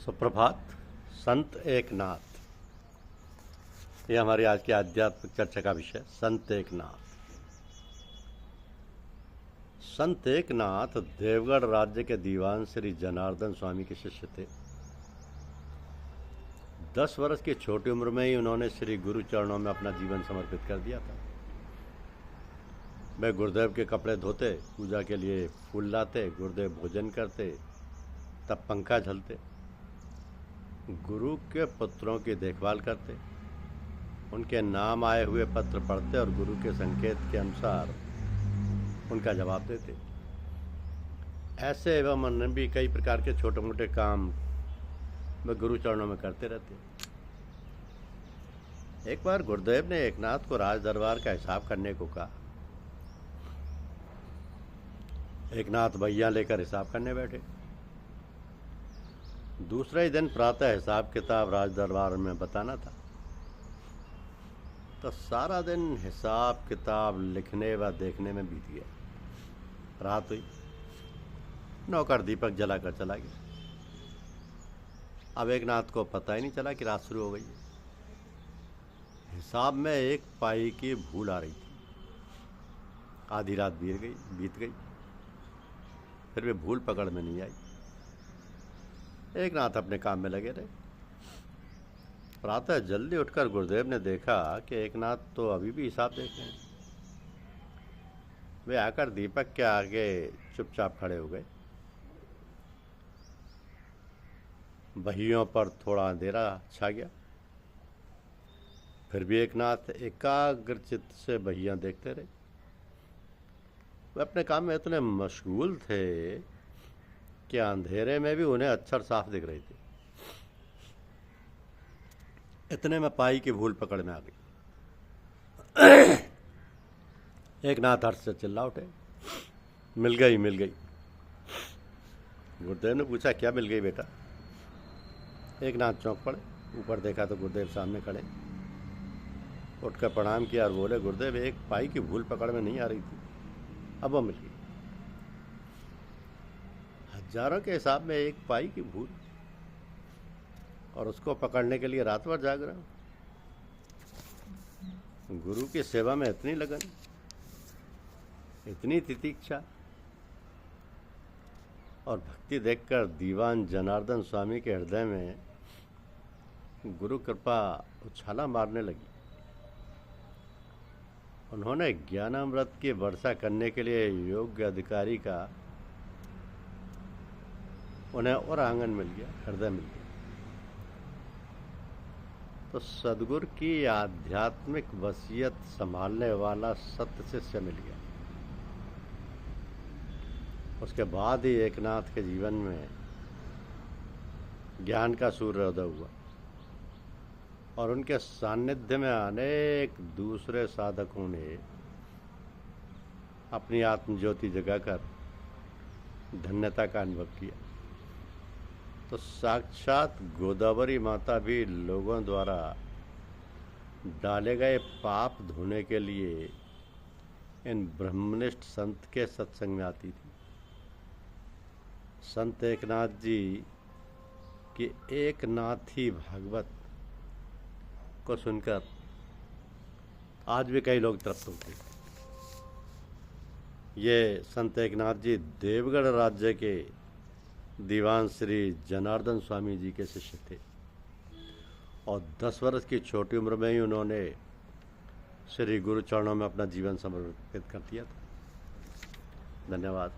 सुप्रभात। संत एकनाथ, ये हमारी आज की आध्यात्मिक चर्चा का विषय। संत एकनाथ। संत एकनाथ देवगढ़ राज्य के दीवान श्री जनार्दन स्वामी के शिष्य थे। 10 वर्ष की छोटी उम्र में ही उन्होंने श्री गुरु चरणों में अपना जीवन समर्पित कर दिया था। वे गुरुदेव के कपड़े धोते, पूजा के लिए फूल लाते, गुरुदेव भोजन करते, तब पंखा झलते, गुरु के पुत्रों की देखभाल करते, उनके नाम आए हुए पत्र पढ़ते और गुरु के संकेत के अनुसार उनका जवाब देते। ऐसे एवं अन्य भी कई प्रकार के छोटे मोटे काम वे गुरु चरणों में करते रहते। एक बार गुरुदेव ने एकनाथ को राज दरबार का हिसाब करने को कहा। एकनाथ भैया लेकर हिसाब करने बैठे। दूसरे ही दिन प्रातः हिसाब किताब राज दरबार में बताना था, तो सारा दिन हिसाब किताब लिखने व देखने में बीत गया। रात हुई, नौकर दीपक जलाकर चला गया। अब एकनाथ को पता ही नहीं चला कि रात शुरू हो गई है। हिसाब में एक पाई की भूल आ रही थी। आधी रात बीत गई, फिर भी भूल पकड़ में नहीं आई। एकनाथ अपने काम में लगे रहे। प्रातः जल्दी उठकर गुरुदेव ने देखा कि एकनाथ तो अभी भी हिसाब देख रहे हैं। वे आकर दीपक के आगे चुपचाप खड़े हो गए। बहियों पर थोड़ा अंधेरा छा गया, फिर भी एकनाथ एकाग्रचित्त से बहियां देखते रहे। वे अपने काम में इतने मशगूल थे कि अंधेरे में भी उन्हें अक्षर साफ दिख रही थी। इतने में पाई की भूल पकड़ में आ गई। एकनाथ हर्ष से चिल्ला उठे, मिल गई मिल गई। गुरुदेव ने पूछा, क्या मिल गई बेटा? एकनाथ चौंक पड़े। ऊपर देखा तो गुरुदेव सामने खड़े। उठकर प्रणाम किया और बोले, गुरुदेव, एक पाई की भूल पकड़ में नहीं आ रही थी, अब वो मिल गई। हजारों के हिसाब में एक पाई की भूल, और उसको पकड़ने के लिए रात भर जाग रहा हूं। गुरु की सेवा में इतनी लगन, इतनी तितिक्षा और भक्ति देखकर दीवान जनार्दन स्वामी के हृदय में गुरु कृपा उछाला मारने लगी। उन्होंने ज्ञानामृत की वर्षा करने के लिए योग्य अधिकारी का उन्हें और आंगन मिल गया, हृदय मिल गया। तो सदगुरु की आध्यात्मिक वसीयत संभालने वाला सत्य शिष्य मिल गया। उसके बाद ही एकनाथ के जीवन में ज्ञान का सूर्योदय हुआ और उनके सानिध्य में अनेक दूसरे साधकों ने अपनी आत्मज्योति जगाकर धन्यता का अनुभव किया। तो साक्षात गोदावरी माता भी लोगों द्वारा डाले गए पाप धोने के लिए इन ब्रह्मनिष्ठ संत के सत्संग में आती थी। संत एकनाथ जी की एकनाथी भागवत को सुनकर आज भी कई लोग तृप्त होते हैं। ये संत एकनाथ जी देवगढ़ राज्य के दीवान श्री जनार्दन स्वामी जी के शिष्य थे और 10 वर्ष की छोटी उम्र में ही उन्होंने श्री गुरु चरणों में अपना जीवन समर्पित कर दिया था। धन्यवाद।